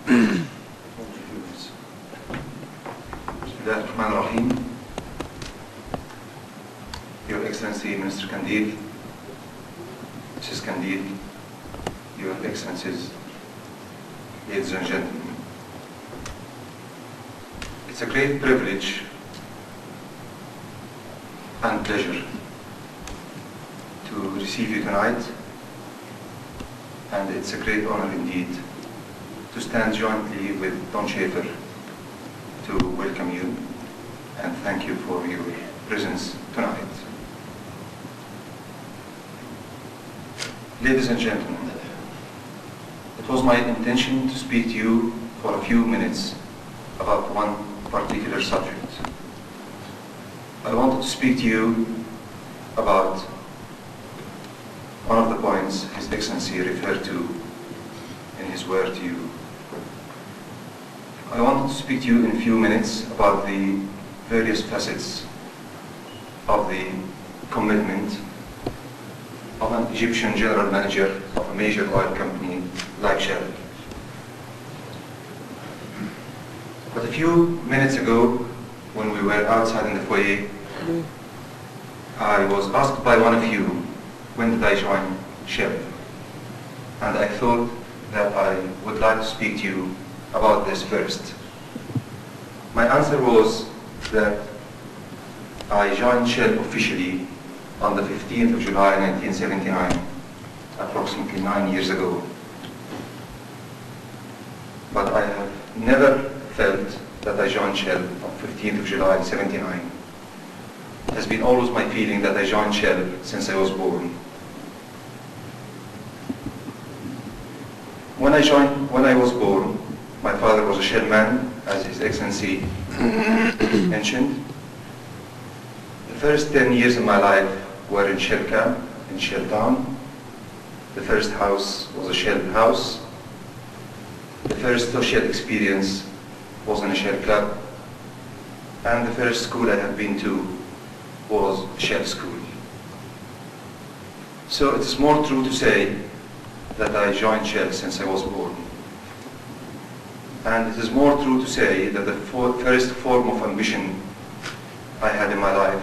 Bismillahirrahmanirrahim. Your Excellency Minister Kandil, Mrs. Kandil, Your Excellencies, ladies and gentlemen. It's a great privilege and pleasure to receive you tonight, and it's a great honor indeed to stand jointly with Don Schaefer to welcome you and thank you for your presence tonight. Ladies and gentlemen, it was my intention to speak to you for a few minutes about one particular subject. I wanted to speak to you about one of the points His Excellency referred to in his word to you. I wanted to speak to you in a few minutes about the various facets of the commitment of an Egyptian general manager of a major oil company like Shell. But a few minutes ago, when we were outside in the foyer, I was asked by one of you, when did I join Shell? And I thought that I would like to speak to you about this first. My answer was that I joined Shell officially on the 15th of July 1979, approximately 9 years ago. But I have never felt that I joined Shell on 15th of July 79. It has been always my feeling that I joined Shell since I was born. When I was born, my father was a Shell man, as His Excellency mentioned. The first 10 years of my life were in Sharjah, in Shell town. The first house was a Shell house. The first social experience was in a Shell club. And the first school I have been to was a Shell school. So it is more true to say that I joined Shell since I was born. And it is more true to say that the first form of ambition I had in my life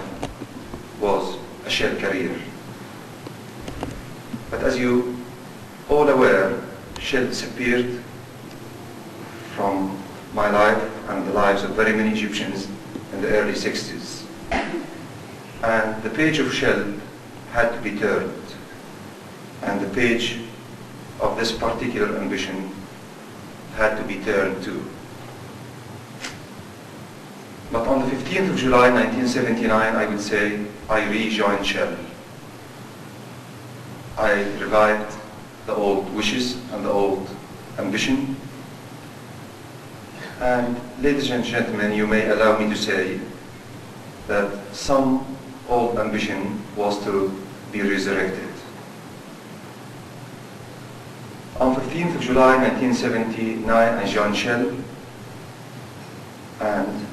was a Shell career. But as you all aware, Shell disappeared from my life and the lives of very many Egyptians in the early 60s. And the page of Shell had to be turned. And the page of this particular ambition had to be turned too. But on the 15th of July 1979, I would say, I rejoined Shell. I revived the old wishes and the old ambition. And ladies and gentlemen, you may allow me to say that some old ambition was to be resurrected. On 15th of July 1979, I joined Shell, and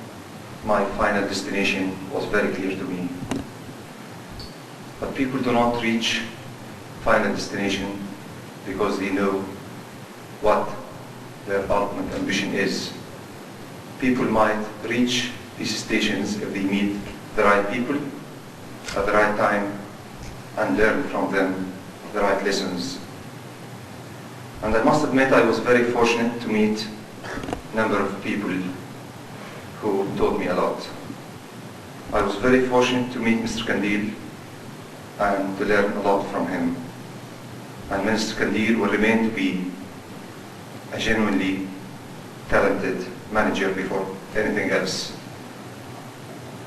my final destination was very clear to me. But people do not reach final destination because they know what their ultimate ambition is. People might reach these stations if they meet the right people at the right time and learn from them the right lessons. And I must admit I was very fortunate to meet a number of people who taught me a lot. I was very fortunate to meet Mr. Kandil and to learn a lot from him. And Mr. Kandil will remain to be a genuinely talented manager before anything else.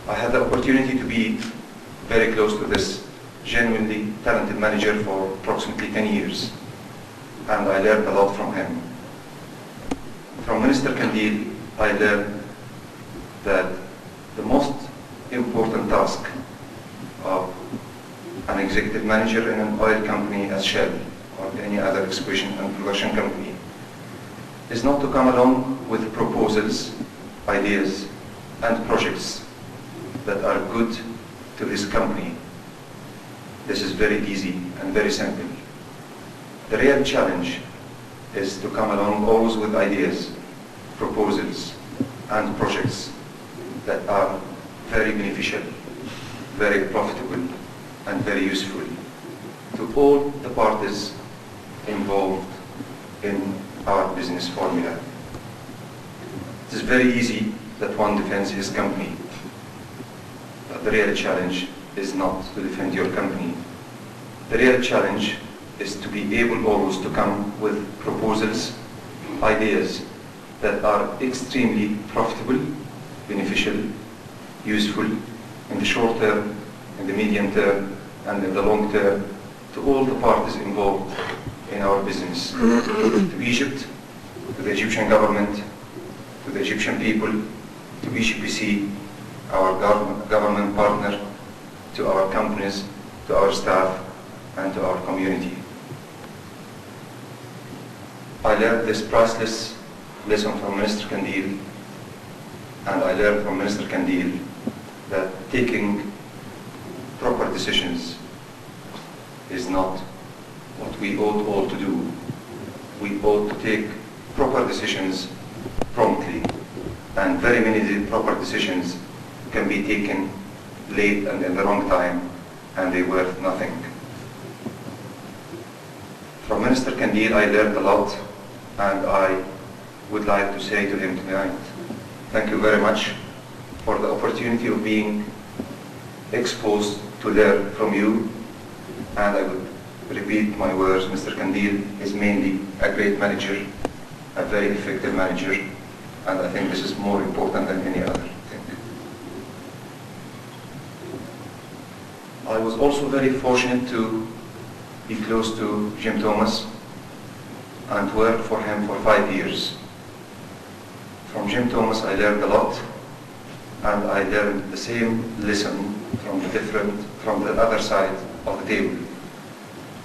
I had the opportunity to be very close to this genuinely talented manager for approximately 10 years. And I learned a lot from him. From Minister Kandil, I learned that the most important task of an executive manager in an oil company as Shell or any other exploration and production company is not to come along with proposals, ideas, and projects that are good to his company. This is very easy and very simple. The real challenge is to come along always with ideas, proposals, and projects that are very beneficial, very profitable, and very useful to all the parties involved in our business formula. It is very easy that one defends his company, but the real challenge is not to defend your company. The real challenge is to be able always to come with proposals, ideas that are extremely profitable, beneficial, useful in the short term, in the medium term, and in the long term to all the parties involved in our business, to Egypt, to the Egyptian government, to the Egyptian people, to EGPC, our government partner, to our companies, to our staff, and to our community. I learned this priceless lesson from Minister Kandil, and I learned from Minister Kandil that taking proper decisions is not what we ought all to do. We ought to take proper decisions promptly, and very many proper decisions can be taken late and in the wrong time, and they worth nothing. From Minister Kandil I learned a lot, and I would like to say to him tonight, thank you very much for the opportunity of being exposed to learn from you, and I would repeat my words. Mr. Kandil is mainly a great manager, a very effective manager, and I think this is more important than any other thing. I was also very fortunate to be close to Jim Thomas and work for him for 5 years. From Jim Thomas I learned a lot, and I learned the same lesson from the other side of the table.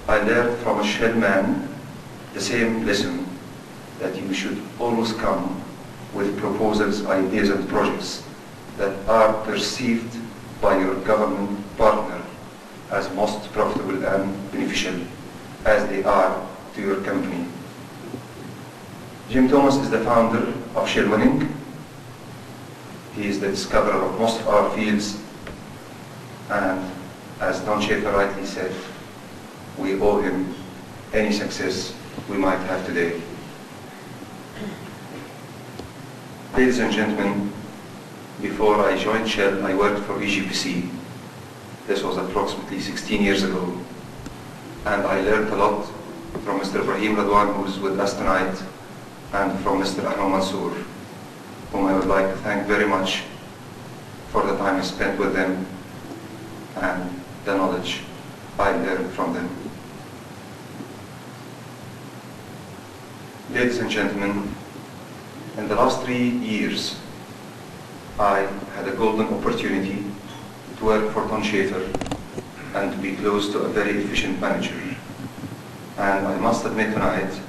I learned from a shell man the same lesson, that you should always come with proposals, ideas, and projects that are perceived by your government partner as most profitable and beneficial as they are to your company. Jim Thomas is the founder of Shell Winning. He is the discoverer of most of our fields, and as Don Schaefer rightly said, we owe him any success we might have today. Ladies and gentlemen, before I joined Shell, I worked for EGPC. This was approximately 16 years ago, and I learned a lot from Mr. Ibrahim Radwan, who is with us tonight, and from Mr. Ahmed Mansour, whom I would like to thank very much for the time I spent with them and the knowledge I learned from them. Ladies and gentlemen, in the last 3 years, I had a golden opportunity to work for Don Schaefer and to be close to a very efficient manager. And I must admit tonight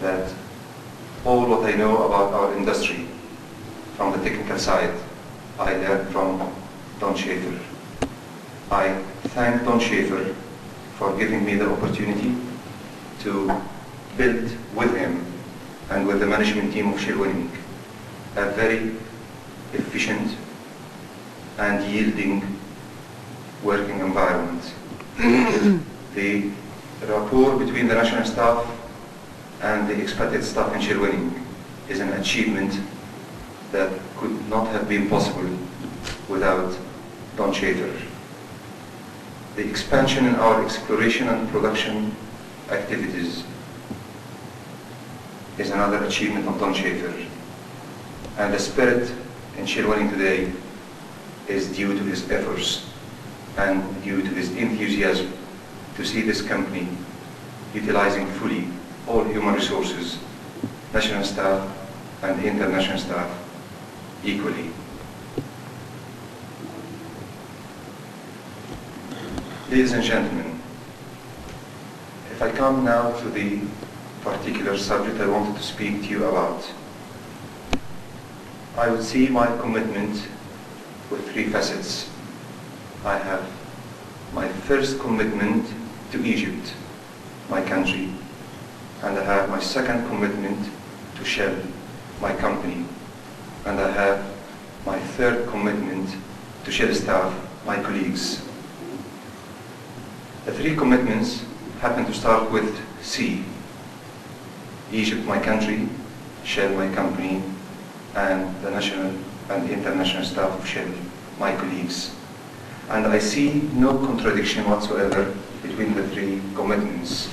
that all what I know about our industry from the technical side, I learned from Don Schaefer. I thank Don Schaefer for giving me the opportunity to build with him and with the management team of Shell Winning a very efficient and yielding working environment. The rapport between the national staff and the expatriate staff in Shell Winning is an achievement that could not have been possible without Don Schaefer. The expansion in our exploration and production activities is another achievement of Don Schaefer. And the spirit in Shell Winning today is due to his efforts and due to his enthusiasm to see this company utilizing fully all human resources, national staff and international staff equally. Ladies and gentlemen, if I come now to the particular subject I wanted to speak to you about, I would see my commitment with 3 facets. I have my first commitment to Egypt, my country. and I have my second commitment to Shell, my company, and I have my third commitment to Shell staff, my colleagues. The three commitments happen to start with C. Egypt, my country, Shell, my company, and the national and international staff of Shell, my colleagues. And I see no contradiction whatsoever between the three commitments.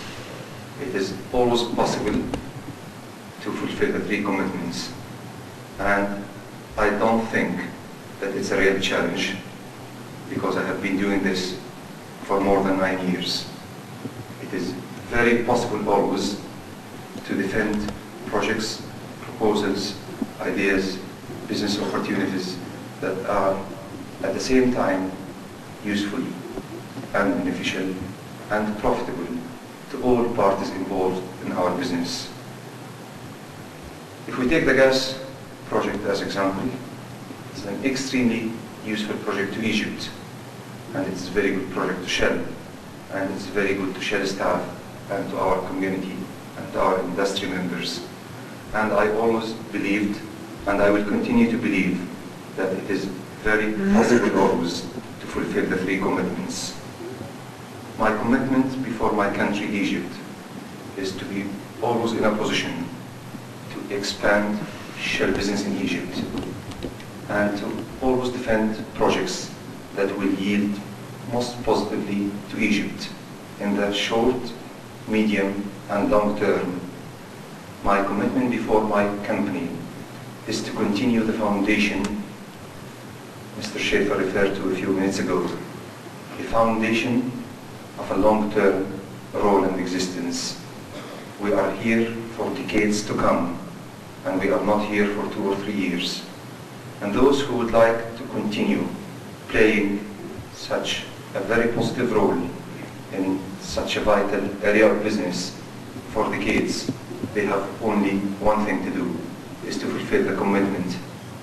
It is always possible to fulfill the three commitments. And I don't think that it's a real challenge, because I have been doing this for more than 9 years. It is very possible always to defend projects, proposals, ideas, business opportunities that are at the same time useful and beneficial and profitable to all parties involved in our business. If we take the gas project as example, it's an extremely useful project to Egypt, and it's a very good project to Shell, and it's very good to Shell staff and to our community and to our industry members. And I always believed, and I will continue to believe, that it is very possible always to fulfill the three commitments. My commitment before my country, Egypt, is to be always in a position to expand Shell business in Egypt and to always defend projects that will yield most positively to Egypt in the short, medium, and long term. My commitment before my company is to continue the foundation Mr. Schaefer referred to a few minutes ago, a foundation of a long-term role and existence. We are here for decades to come, and we are not here for 2 or 3 years. And those who would like to continue playing such a very positive role in such a vital area of business for decades, they have only one thing to do, is to fulfill the commitment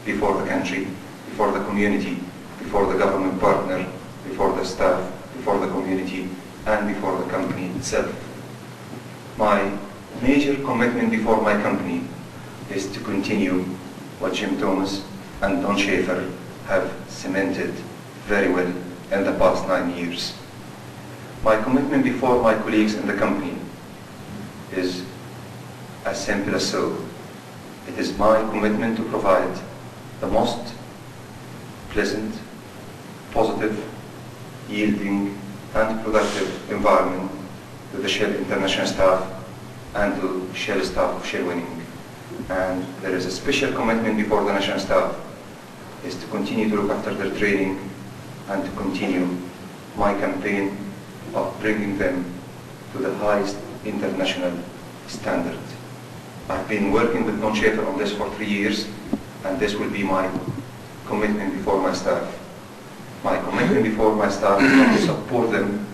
before the country, before the community, before the government partner, before the staff, before the community, and before the company itself. My major commitment before my company is to continue what Jim Thomas and Don Schaefer have cemented very well in the past 9 years. My commitment before my colleagues in the company is as simple as so. It is my commitment to provide the most pleasant, positive, yielding, and productive environment to the Shell International staff and to Shell staff of Shell Winning. And there is a special commitment before the national staff is to continue to look after their training and to continue my campaign of bringing them to the highest international standard. I've been working with Don Schaefer on this for 3 years, and this will be my commitment before my staff. My commitment before my staff is not to support them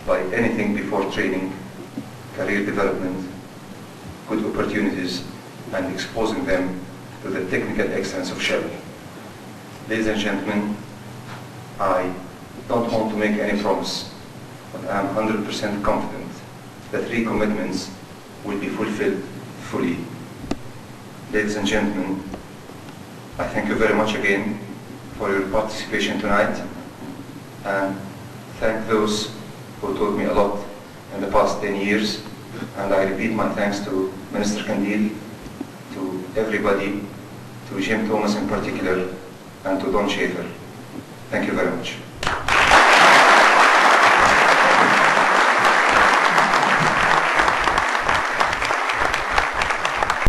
by anything before training, career development, good opportunities, and exposing them to the technical excellence of Shell. Ladies and gentlemen, I don't want to make any promise, but I am 100% confident that 3 commitments will be fulfilled fully. Ladies and gentlemen, I thank you very much again for your participation tonight, and thank those who taught me a lot in the past 10 years, and I repeat my thanks to Minister Kandil, to everybody, to Jim Thomas in particular, and to Don Schaefer. Thank you very much.